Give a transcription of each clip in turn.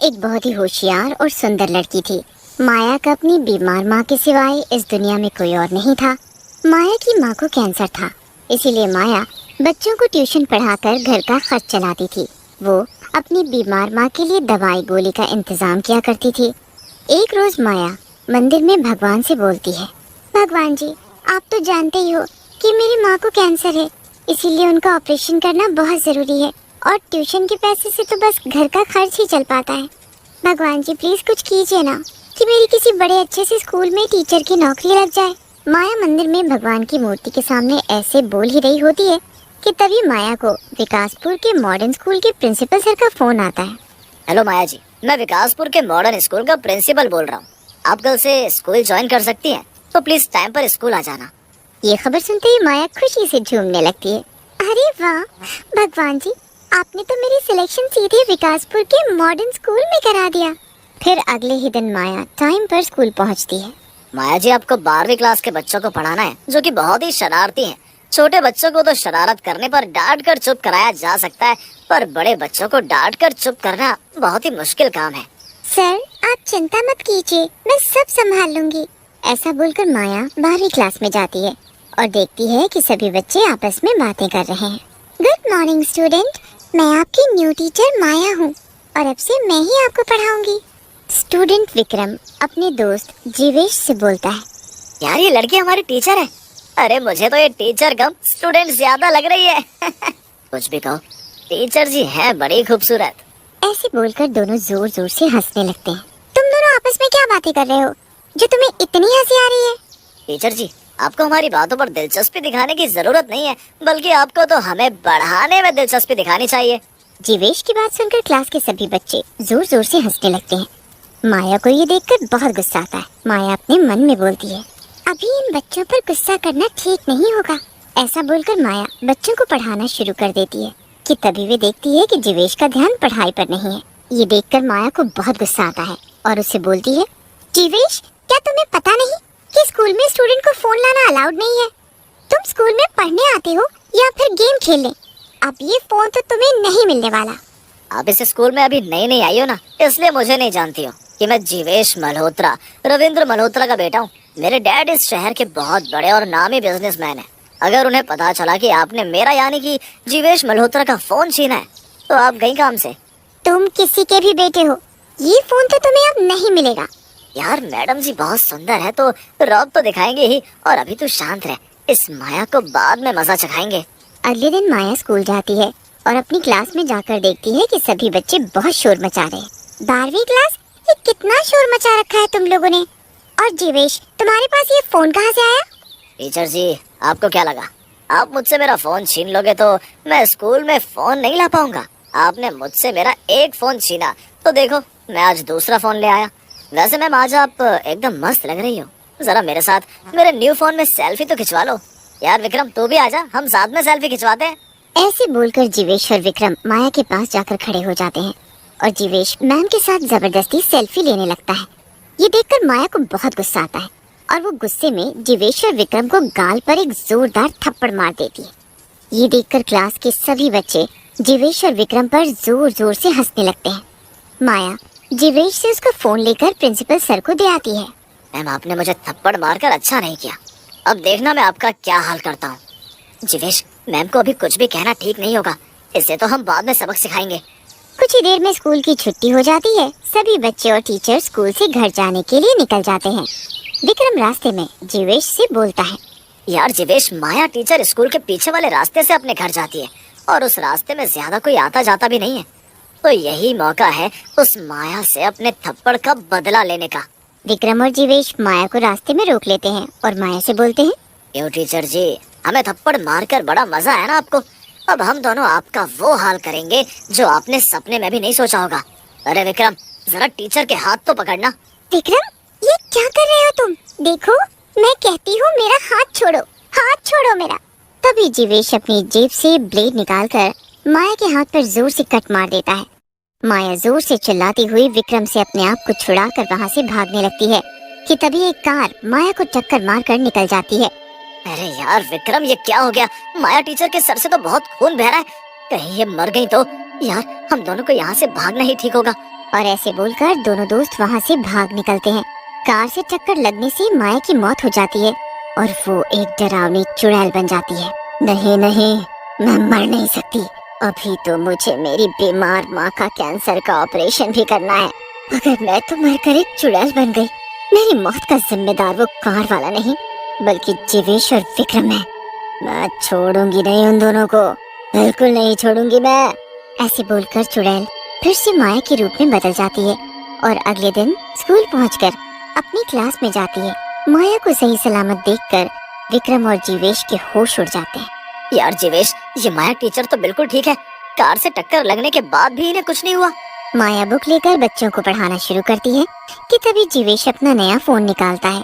एक बहुत ही होशियार और सुंदर लड़की थी। माया का अपनी बीमार माँ के सिवाय इस दुनिया में कोई और नहीं था। माया की माँ को कैंसर था, इसीलिए माया बच्चों को ट्यूशन पढ़ाकर घर का खर्च चलाती थी। वो अपनी बीमार माँ के लिए दवाई गोली का इंतजाम किया करती थी। एक रोज माया मंदिर में भगवान से बोलती है, भगवान जी, आप तो जानते ही हो कि मेरी माँ को कैंसर है, इसीलिए उनका ऑपरेशन करना बहुत जरूरी है और ट्यूशन के पैसे से तो बस घर का खर्च ही चल पाता है। भगवान जी प्लीज कुछ कीजिए ना कि मेरी किसी बड़े अच्छे से स्कूल में टीचर की नौकरी लग जाए। माया मंदिर में भगवान की मूर्ति के सामने ऐसे बोल ही रही होती है कि तभी माया को विकासपुर के मॉडर्न स्कूल के प्रिंसिपल सर का फोन आता है। हेलो माया जी, मैं विकासपुर के मॉडर्न स्कूल का प्रिंसिपल बोल रहा हूँ। आप कल से स्कूल ज्वाइन कर सकती हैं, तो प्लीज टाइम पर स्कूल आ जाना। ये खबर सुनते ही माया खुशी से झूमने लगती है। अरे वाह भगवान जी, आपने तो मेरी सिलेक्शन सीधे विकासपुर के मॉडर्न स्कूल में करा दिया। फिर अगले ही दिन माया टाइम पर स्कूल पहुंचती है। माया जी, आपको 12वीं क्लास के बच्चों को पढ़ाना है, जो कि बहुत ही शरारती हैं। छोटे बच्चों को तो शरारत करने पर डांट कर चुप कराया जा सकता है, पर बड़े बच्चों को डांट कर चुप करना बहुत ही मुश्किल काम है। सर आप चिंता मत कीजिए, मैं सब संभाल लूंगी। ऐसा बोलकर माया 12वीं क्लास में जाती है और देखती है कि सभी बच्चे आपस में बातें कर रहे हैं। गुड मॉर्निंग स्टूडेंट, मैं आपकी न्यू टीचर माया हूँ और अब से मैं ही आपको पढ़ाऊंगी। स्टूडेंट विक्रम अपने दोस्त जीवेश से बोलता है, यार ये लड़की हमारी टीचर है। अरे मुझे तो ये टीचर कम स्टूडेंट ज्यादा लग रही है। कुछ भी कहो, टीचर जी है बड़ी खूबसूरत। ऐसे बोलकर दोनों जोर जोर से हंसने लगते हैं। तुम दोनों आपस में क्या बातें कर रहे हो जो तुम्हें इतनी हंसी आ रही है? टीचर जी, आपको हमारी बातों पर दिलचस्पी दिखाने की जरूरत नहीं है, बल्कि आपको तो हमें बढ़ाने में दिलचस्पी दिखानी चाहिए। जीवेश की बात सुनकर क्लास के सभी बच्चे जोर जोर से हंसने लगते हैं। माया को ये देखकर बहुत गुस्सा आता है। माया अपने मन में बोलती है, अभी इन बच्चों पर गुस्सा करना ठीक नहीं होगा। ऐसा बोलकर माया बच्चों को पढ़ाना शुरू कर देती है कि तभी वे देखती है कि जीवेश का ध्यान पढ़ाई पर नहीं है। ये देखकर माया को बहुत गुस्सा आता है और उससे बोलती है, जीवेश, क्या तुम्हें पता नहीं कि स्कूल में स्टूडेंट को फोन लाना अलाउड नहीं है? तुम स्कूल में पढ़ने आते हो या फिर गेम खेलने? अब ये फोन तो तुम्हें नहीं मिलने वाला। आप इस स्कूल में अभी नई नई आई हो ना, इसलिए मुझे नहीं जानती हो कि मैं जीवेश मल्होत्रा, रविंद्र मल्होत्रा का बेटा हूँ। मेरे डैड इस शहर के बहुत बड़े और नामी बिजनेसमैन है। अगर उन्हें पता चला कि आपने मेरा यानी कि जीवेश मल्होत्रा का फोन छीना है, तो आप गई काम से। तुम किसी के भी बेटे हो, ये फोन तो तुम्हें अब नहीं मिलेगा। यार मैडम जी बहुत सुंदर है तो रौब तो दिखाएंगे ही, और अभी तो शांत रहे, इस माया को बाद में मजा चखाएंगे। अगले दिन माया स्कूल जाती है और अपनी क्लास में जाकर देखती है कि सभी बच्चे बहुत शोर मचा रहे हैं। 12वीं क्लास, ये कितना शोर मचा रखा है तुम लोगों ने। और जीवेश, तुम्हारे पास ये फोन कहाँ से आया? टीचर जी, आपको क्या लगा आप मुझसे मेरा फोन छीन लोगे तो मैं स्कूल में फोन नहीं ला पाऊंगा? आपने मुझसे मेरा एक फोन छीना तो देखो मैं आज दूसरा फोन ले आया। वैसे मैम, आज आप एकदम मस्त लग रही हो। जरा मेरे साथ मेरे न्यू फोन में सेल्फी तो खिंचवा लो। यार विक्रम, तू भी आजा, हम साथ में सेल्फी खिंचवाते हैं। ऐसे बोलकर जीवेश और विक्रम माया के पास जाकर खड़े हो जाते हैं और जीवेश मैम के साथ जबरदस्ती सेल्फी लेने लगता है। ये देखकर माया को बहुत गुस्सा आता है और वो गुस्से में जीवेश और विक्रम को गाल पर एक जोरदार थप्पड़ मार देती है। ये देखकर क्लास के सभी बच्चे जीवेश और विक्रम पर जोर जोर से हंसने लगते हैं। माया जीवेश से उसका फोन लेकर प्रिंसिपल सर को दे आती है। मैम, आपने मुझे थप्पड़ मारकर अच्छा नहीं किया, अब देखना मैं आपका क्या हाल करता हूँ। जीवेश, मैम को अभी कुछ भी कहना ठीक नहीं होगा, इससे तो हम बाद में सबक सिखाएंगे। कुछ ही देर में स्कूल की छुट्टी हो जाती है। सभी बच्चे और टीचर स्कूल से घर जाने के लिए निकल जाते हैं। विक्रम रास्ते में जीवेश से बोलता है, यार जीवेश, माया टीचर स्कूल के पीछे वाले रास्ते से अपने घर जाती है और उस रास्ते में ज्यादा कोई आता जाता भी नहीं है, तो यही मौका है उस माया से अपने थप्पड़ का बदला लेने का। विक्रम और जीवेश माया को रास्ते में रोक लेते हैं और माया से बोलते हैं, क्यों टीचर जी, हमें थप्पड़ मारकर बड़ा मजा है ना आपको? अब हम दोनों आपका वो हाल करेंगे जो आपने सपने में भी नहीं सोचा होगा। अरे विक्रम, जरा टीचर के हाथ तो पकड़ना। विक्रम, ये क्या कर रहे हो तुम? देखो, मैं कहती हूँ मेरा हाथ छोड़ो, हाथ छोड़ो मेरा। तभी जीवेश अपनी जेब से ब्लेड निकालकर माया के हाथ पर जोर से कट मार देता है। माया जोर से चिल्लाती हुई विक्रम से अपने आप को छुड़ाकर वहाँ से भागने लगती है कि तभी एक कार माया को टक्कर मारकर निकल जाती है। अरे यार विक्रम, ये क्या हो गया? माया टीचर के सर से तो बहुत खून बह रहा है, कहीं ये मर गई तो? यार हम दोनों को यहाँ से भागना ही ठीक होगा। और ऐसे बोलकर दोनों दोस्त वहाँ से भाग निकलते हैं। कार से टक्कर लगने से माया की मौत हो जाती है और वो एक डरावनी चुड़ैल बन जाती है। नहीं नहीं, मैं मर नहीं सकती। अभी तो मुझे मेरी बीमार माँ का कैंसर का ऑपरेशन भी करना है। अगर मैं तो मरकर एक चुड़ैल बन गई, मेरी मौत का जिम्मेदार वो कार वाला नहीं बल्कि जीवेश और विक्रम है। मैं छोड़ूंगी नहीं उन दोनों को, बिल्कुल नहीं छोड़ूंगी मैं। ऐसे बोलकर चुड़ैल फिर से माया के रूप में बदल जाती है और अगले दिन स्कूल पहुंचकर अपनी क्लास में जाती है। माया को सही सलामत देखकर विक्रम और जीवेश के होश उड़ जाते हैं। यार जीवेश, ये माया टीचर तो बिल्कुल ठीक है। कार से टक्कर लगने के बाद भी इन्हें कुछ नहीं हुआ। माया बुक लेकर बच्चों को पढ़ाना शुरू करती है कि तभी जीवेश अपना नया फोन निकालता है।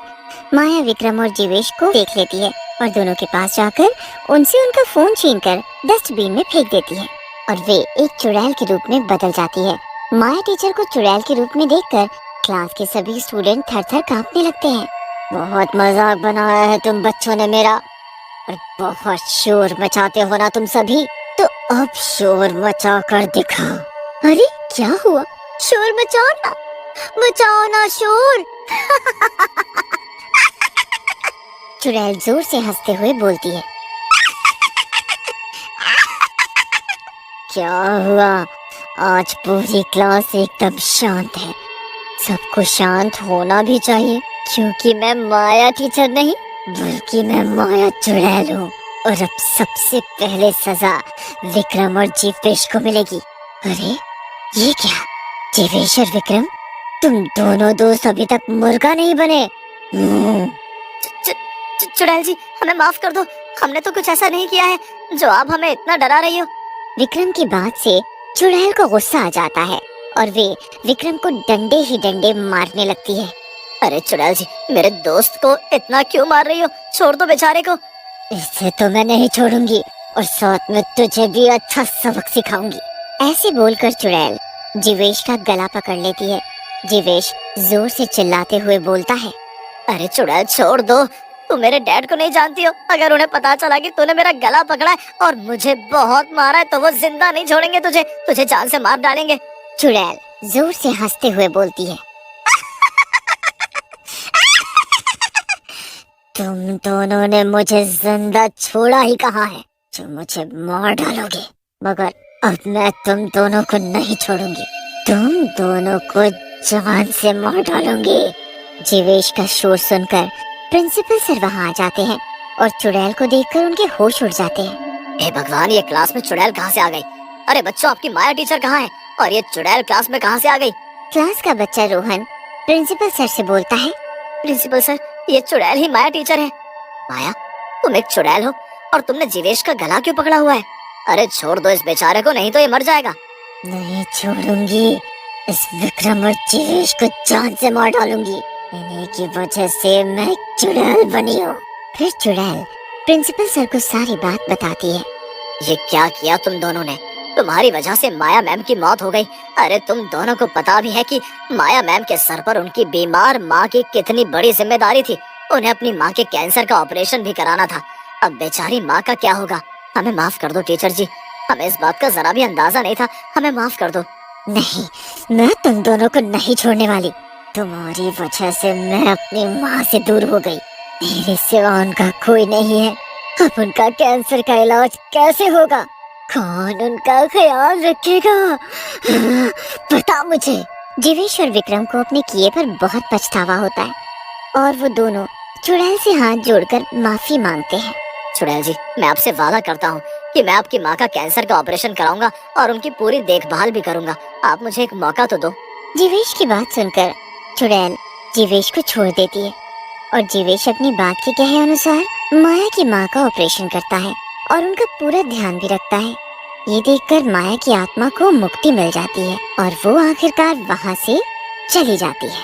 माया विक्रम और जीवेश को देख लेती है और दोनों के पास जाकर उनसे उनका फोन छीनकर डस्टबिन में फेंक देती है और वे एक चुड़ैल के रूप में बदल जाती है। माया टीचर को चुड़ैल के रूप में देखकर क्लास के सभी स्टूडेंट थर-थर कांपने लगते हैं। बहुत मजाक बनाया है तुम बच्चों ने मेरा, और बहुत शोर मचाते हो ना तुम सभी, तो अब शोर मचा कर दिखाओ। अरे क्या हुआ? शोर मचाओ ना शोर। चुड़ैल जोर से हंसते हुए बोलती है। क्या हुआ? आज पूरी क्लास एकदम शांत है। सबको शांत होना भी चाहिए क्योंकि मैं माया टीचर नहीं बल्कि मैं माया चुड़ैल हूँ और अब सबसे पहले सजा विक्रम और जीवेश को मिलेगी। अरे ये क्या? जीवेश और विक्रम, तुम दोनों दोस्त अभी तक मुर्गा नहीं बने। चुड़ैल जी, हमें माफ कर दो। हमने तो कुछ ऐसा नहीं किया है जो आप हमें इतना डरा रही हो। विक्रम की बात से चुड़ैल को गुस्सा आ जाता है और वे विक्रम को डंडे ही डंडे मारने लगती है। अरे चुड़ैल जी, मेरे दोस्त को इतना क्यों मार रही हो? छोड़ दो बेचारे को। इसे तो मैं नहीं छोड़ूंगी और साथ में तुझे भी अच्छा सबक सिखाऊंगी। ऐसे बोलकर चुड़ैल जीवेश का गला पकड़ लेती है। जीवेश जोर से चिल्लाते हुए बोलता है। अरे चुड़ैल, छोड़ दो। तू मेरे डैड को नहीं जानती हो। अगर उन्हें पता चला कि तूने मेरा गला पकड़ा है और मुझे बहुत मारा है तो वो जिंदा नहीं छोड़ेंगे तुझे जान से मार डालेंगे। चुड़ैल जोर से हंसते हुए बोलती है। तुम दोनों ने मुझे जिंदा छोड़ा ही कहा है जो मुझे मार डालोगे, मगर अब मैं तुम दोनों को नहीं छोड़ूंगी। तुम दोनों को जान से मार डालूंगी। जीवेश का शोर सुनकर प्रिंसिपल सर वहाँ आ जाते हैं और चुड़ैल को देखकर उनके होश उड़ जाते हैं। हे भगवान, ये क्लास में चुड़ैल कहाँ से आ गई? अरे बच्चों, आपकी माया टीचर कहाँ है और ये चुड़ैल क्लास में कहाँ से आ गई? क्लास का बच्चा रोहन प्रिंसिपल सर से बोलता है। प्रिंसिपल सर, ये चुड़ैल ही माया टीचर है। माया, तुम एक चुड़ैल हो और तुमने जीवेश का गला क्यों पकड़ा हुआ है? अरे छोड़ दो इस बेचारे को, नहीं तो ये मर जाएगा। नहीं छोड़ूंगी। इस विक्रम और जीवेश को जान से मार डालूंगी। इन्हीं की वजह से मैं चुड़ैल बनी हूँ। फिर चुड़ैल प्रिंसिपल सर को सारी बात बताती है। ये क्या किया तुम दोनों ने? तुम्हारी वजह से माया मैम की मौत हो गई। अरे तुम दोनों को पता भी है कि माया मैम के सर पर उनकी बीमार माँ की कितनी बड़ी जिम्मेदारी थी। उन्हें अपनी माँ के कैंसर का ऑपरेशन भी कराना था। अब बेचारी माँ का क्या होगा? हमें माफ कर दो टीचर जी, हमें इस बात का जरा भी अंदाजा नहीं था। हमें माफ कर दो। नहीं, मैं तुम दोनों को नहीं छोड़ने वाली। तुम्हारी वजह से मैं अपनी माँ से दूर हो गई। मेरे सिवा उनका कोई नहीं है। अब उनका कैंसर का इलाज कैसे होगा? कौन उनका ख्याल रखेगा? बता मुझे। जीवेश और विक्रम को अपने किए पर बहुत पछतावा होता है और वो दोनों चुड़ैल से हाथ जोड़कर माफी मांगते हैं। चुड़ैल जी, मैं आपसे वादा करता हूँ कि मैं आपकी माँ का कैंसर का ऑपरेशन कराऊंगा और उनकी पूरी देखभाल भी करूंगा। आप मुझे एक मौका तो दो। जीवेश की बात सुनकर चुड़ैल जीवेश को छोड़ देती है और जीवेश अपनी बात के कहे अनुसार माया की माँ का ऑपरेशन करता है और उनका पूरा ध्यान भी रखता है। ये देखकर माया की आत्मा को मुक्ति मिल जाती है और वो आखिरकार वहाँ से चली जाती है।